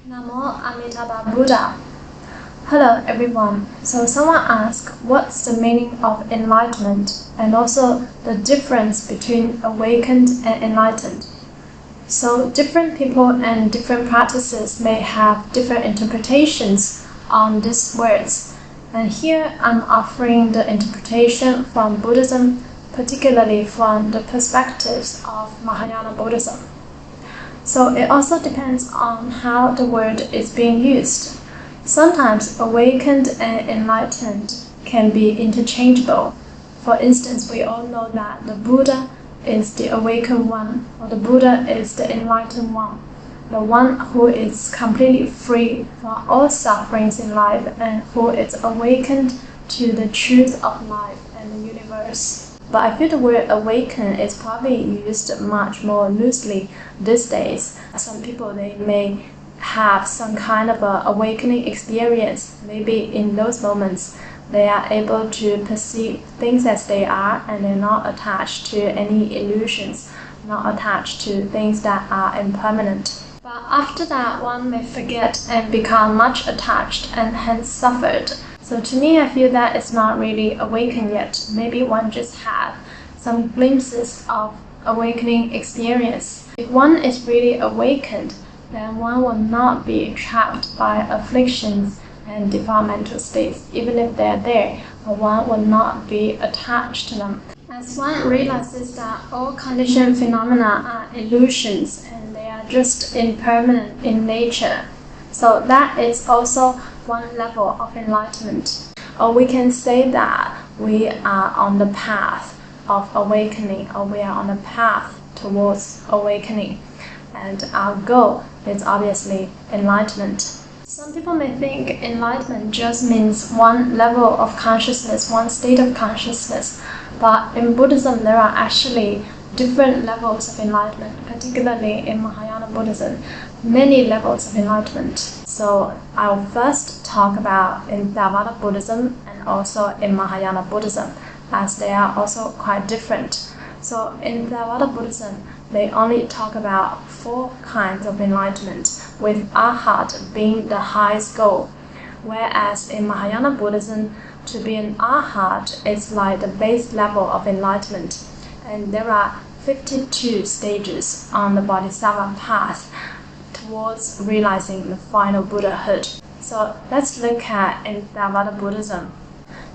Namo Amituofo Buddha. Hello everyone. So someone asked what's the meaning of enlightenment and also the difference between awakened and enlightened. So different people and different practices may have different interpretations on these words. And here I'm offering the interpretation from Buddhism, particularly from the perspectives of Mahayana Buddhism. So it also depends on how the word is being used. Sometimes awakened and enlightened can be interchangeable. For instance, we all know that the Buddha is the awakened one, or the Buddha is the enlightened one, the one who is completely free from all sufferings in life and who is awakened to the truth of life and the universe. But I feel the word awaken is probably used much more loosely these days. Some people, they may have some kind of a awakening experience. Maybe in those moments they are able to perceive things as they are and they're not attached to any illusions, not attached to things that are impermanent. But after that, one may forget and become much attached and hence suffered. So to me, I feel that it's not really awakened yet. Maybe one just had some glimpses of awakening experience. If one is really awakened, then one will not be trapped by afflictions and defilemental states. Even if they're there, one will not be attached to them. As one realizes that all conditioned phenomena are illusions and they are just impermanent in nature. So that is also one level of enlightenment. Or we can say that we are on the path of awakening, or we are on the path towards awakening. And our goal is obviously enlightenment. Some people may think enlightenment just means one level of consciousness, one state of consciousness. But in Buddhism, there are actually different levels of enlightenment, particularly in Mahayana Buddhism, many levels of enlightenment. So I'll first talk about in Theravada Buddhism and also in Mahayana Buddhism, as they are also quite different. So in Theravada Buddhism, they only talk about 4 kinds of enlightenment, with arhat being the highest goal. Whereas in Mahayana Buddhism, to be an arhat is like the base level of enlightenment. And there are 52 stages on the Bodhisattva path towards realizing the final Buddhahood. So let's look at in Theravada Buddhism.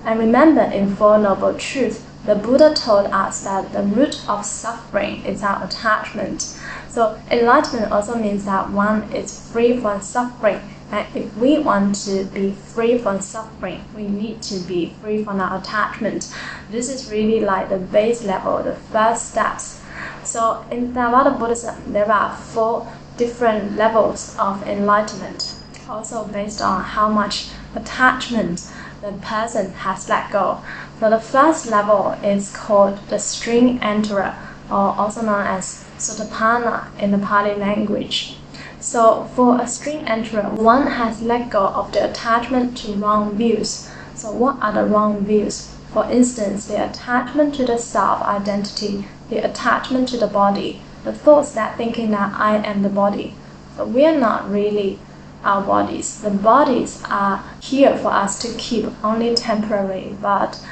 And remember, in Four Noble Truths, the Buddha told us that the root of suffering is our attachment. So enlightenment also means that one is free from suffering. And if we want to be free from suffering, we need to be free from our attachment. This is really like the base level, the first steps. So in Theravada Buddhism, there are 4 different levels of enlightenment, also based on how much attachment the person has let go. So the first level is called the string enterer, or also known as Sotapanna in the Pali language. So for a string enterer, one has let go of the attachment to wrong views. So what are the wrong views? For instance, the attachment to the self-identity, the attachment to the body, the thoughts that thinking that I am the body. But we are not really our bodies. The bodies are here for us to keep only temporarily, but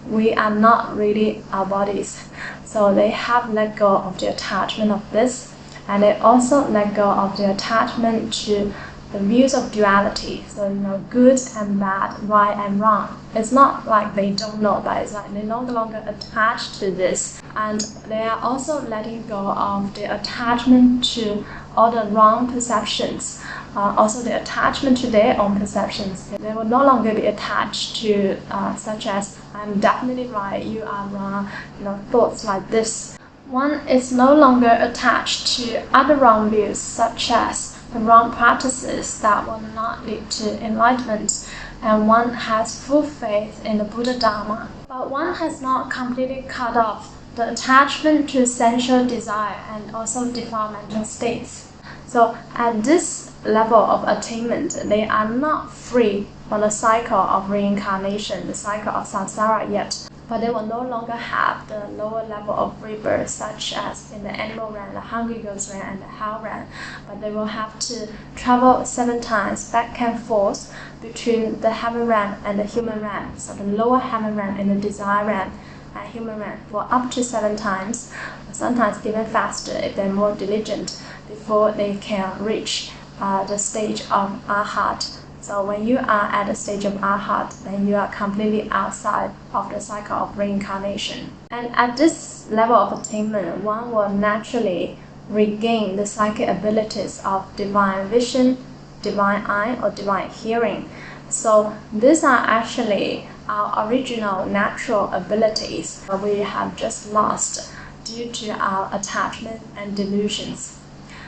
we are not really our bodies. So they have let go of the attachment of this, and they also let go of the attachment to the views of duality. So good and bad, right and wrong. It's not like they don't know, but it's like they're no longer attached to this. And they are also letting go of the attachment to all the wrong perceptions. Also the attachment to their own perceptions. They will no longer be attached to such as I'm definitely right, you are wrong, thoughts like this. One is no longer attached to other wrong views, such as the wrong practices that will not lead to enlightenment, and one has full faith in the Buddha Dharma. But one has not completely cut off the attachment to sensual desire and also defilemental states. So at this level of attainment, they are not free from the cycle of reincarnation, the cycle of Samsara yet. but they will no longer have the lower level of rebirth, such as in the animal realm, the hungry ghost realm, and the hell realm. But they will have to travel 7 times back and forth between the heaven realm and the human realm. So the lower heaven realm and the desire realm and human realm for up to 7 times, sometimes even faster if they're more diligent, before they can reach the stage of arhat. So when you are at the stage of arhat, then you are completely outside of the cycle of reincarnation. And at this level of attainment, one will naturally regain the psychic abilities of divine vision, divine eye, or divine hearing. So these are actually our original natural abilities that we have just lost due to our attachment and delusions.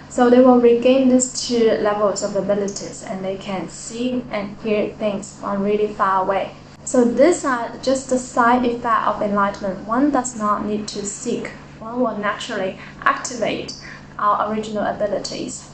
So they will regain these 2 levels of abilities, and they can see and hear things from really far away. So these are just the side effect of enlightenment. One does not need to seek. One will naturally activate our original abilities.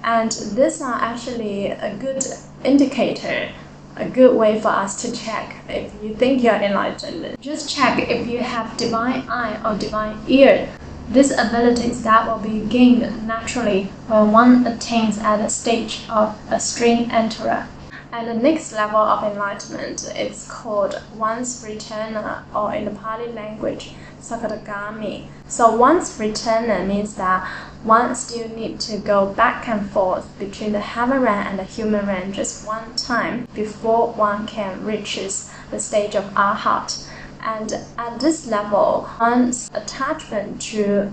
And these are actually a good indicator, a good way for us to check if you think you're enlightened. Just check if you have divine eye or divine ear. These abilities that will be gained naturally when one attains at the stage of a string enterer. And the next level of enlightenment is called once returner, or in the Pali language, Sakadagami. So once returner means that one still need to go back and forth between the heaven realm and the human realm just 1 time before one can reach the stage of arhat. And at this level, one's attachment to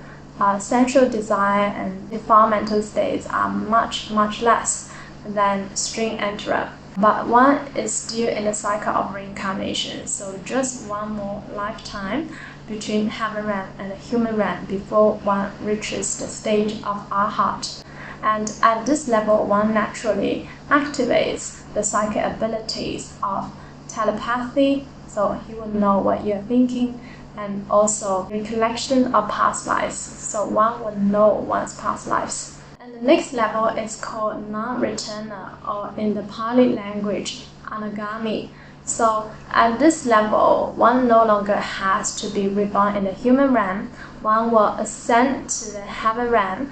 sensual desire and defilemental states are much, much less than string enterer. But one is still in the cycle of reincarnation, so just 1 more lifetime between heaven realm and the human realm before one reaches the stage of arhat. And at this level, one naturally activates the psychic abilities of telepathy, so he will know what you're thinking, and also recollection of past lives, so one will know one's past lives. And the next level is called non-returner, or in the Pali language, anagami. So at this level, one no longer has to be reborn in the human realm. One will ascend to the heaven realm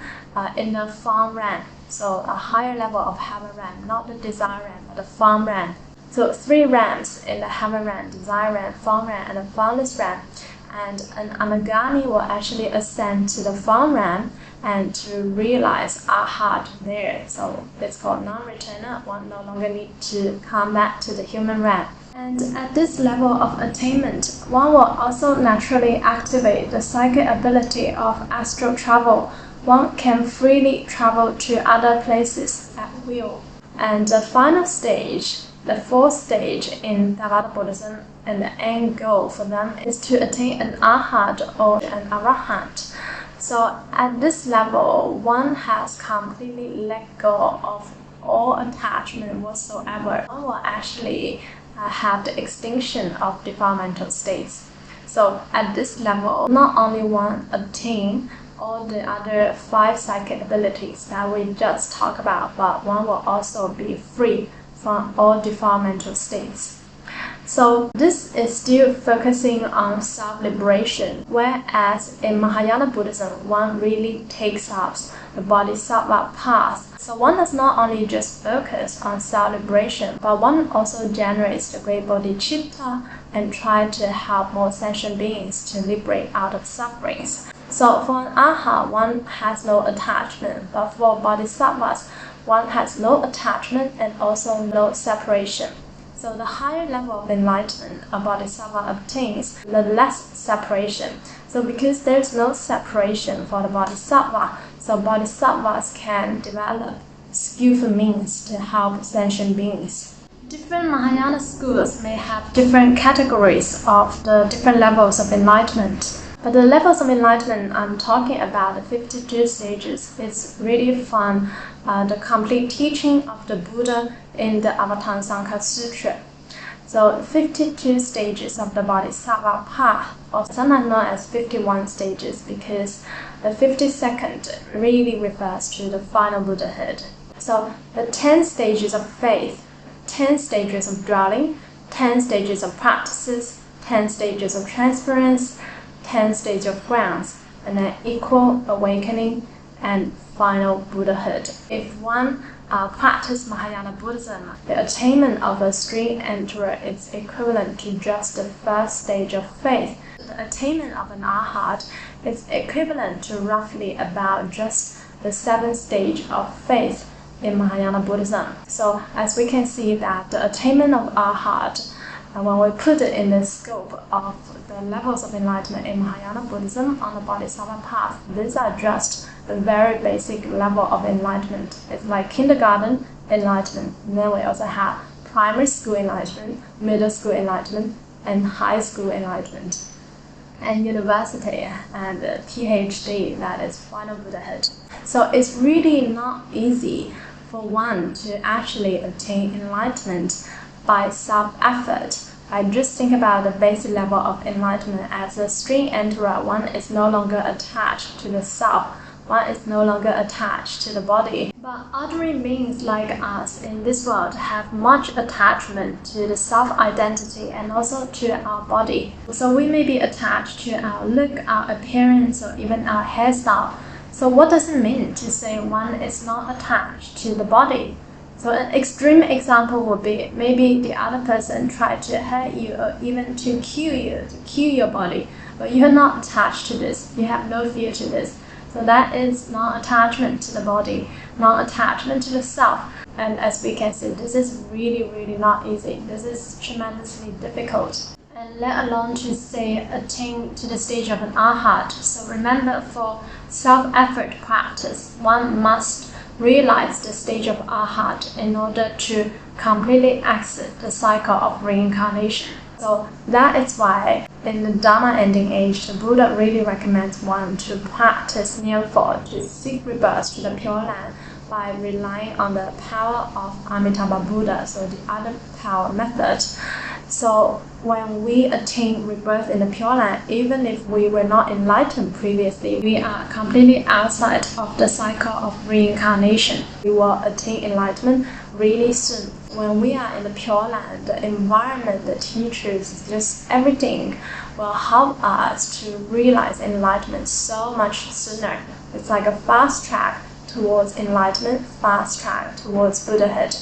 in the form realm, so a higher level of heaven realm, not the desire realm, but the form realm. So 3 realms in the heaven realm, desire realm, form realm, and the formless realm. And an anagami will actually ascend to the form realm and to realize arhat there. So it's called non-returner. One no longer need to come back to the human realm. And at this level of attainment, one will also naturally activate the psychic ability of astral travel. One can freely travel to other places at will. And the final stage, the 4th stage in Theravada Buddhism, and the end goal for them is to attain an arhat or an arahant. So at this level, one has completely let go of all attachment whatsoever. One will actually have the extinction of defilemental states. So at this level, not only one attain all the other 5 psychic abilities that we just talked about, but one will also be free from all defilemental states. So this is still focusing on self-liberation, whereas in Mahayana Buddhism, one really takes up the Bodhisattva path. So one does not only just focus on self-liberation, but one also generates the great bodhicitta and try to help more sentient beings to liberate out of sufferings. So for an arhat, one has no attachment, but for bodhisattvas, one has no attachment and also no separation. So the higher level of enlightenment a bodhisattva obtains, the less separation. So because there's no separation for the bodhisattva, so bodhisattvas can develop skillful means to help sentient beings. Different Mahayana schools may have different categories of the different levels of enlightenment. But the levels of enlightenment I'm talking about, the 52 stages, is really from the complete teaching of the Buddha in the Avatamsaka Sutra. So 52 stages of the Bodhisattva path, or sometimes known as 51 stages, because the 52nd really refers to the final Buddhahood. So the 10 stages of faith, 10 stages of dwelling, 10 stages of practices, 10 stages of transference, 10 stages of grounds, and then equal awakening and final Buddhahood. If one practices Mahayana Buddhism, the attainment of a stream enterer is equivalent to just the first stage of faith. The attainment of an arhat is equivalent to roughly about just the 7th stage of faith in Mahayana Buddhism. So as we can see that the attainment of arhat, when we put it in the scope of the levels of enlightenment in Mahayana Buddhism on the Bodhisattva path, these are just the very basic level of enlightenment. It's like kindergarten enlightenment. And then we also have primary school enlightenment, middle school enlightenment, and high school enlightenment, and university and PhD, that is final Buddhahood. So it's really not easy for one to actually attain enlightenment by self-effort. I just think about the basic level of enlightenment as a stream enterer. One is no longer attached to the self. One is no longer attached to the body. But ordinary beings like us in this world have much attachment to the self-identity and also to our body. So we may be attached to our look, our appearance, or even our hairstyle. So what does it mean to say one is not attached to the body? So an extreme example would be maybe the other person tried to hurt you or even to kill your body, but you're not attached to this. You have no fear to this. So that is non-attachment to the body, non-attachment to the self. And as we can see, this is really not easy. This is tremendously difficult. And let alone to say attain to the stage of an arhat. So remember, for self-effort practice, one must realize the stage of arhat in order to completely exit the cycle of reincarnation. So that is why in the Dharma ending age, the Buddha really recommends one to practice near-fall, to seek rebirth to the Pure Land by relying on the power of Amitabha Buddha, so the other power method. So when we attain rebirth in the Pure Land, even if we were not enlightened previously, we are completely outside of the cycle of reincarnation. We will attain enlightenment really soon. When we are in the Pure Land, the environment, the teachers, just everything will help us to realize enlightenment so much sooner. It's like a fast track towards enlightenment, fast track towards Buddhahood.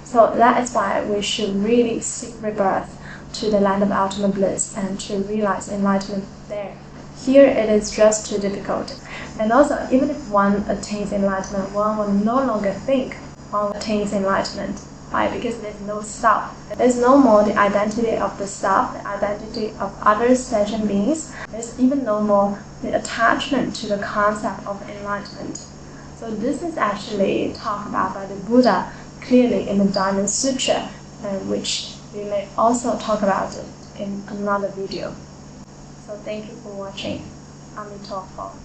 So that is why we should really seek rebirth to the Land of Ultimate Bliss and to realize enlightenment there. Here it is just too difficult. And also, even if one attains enlightenment, one will no longer think one attains enlightenment. Why? Because there's no self. There's no more the identity of the self, the identity of other sentient beings. There's even no more the attachment to the concept of enlightenment. So this is actually talked about by the Buddha clearly in the Diamond Sutra, which we may also talk about it in another video. So thank you for watching. Amitofo.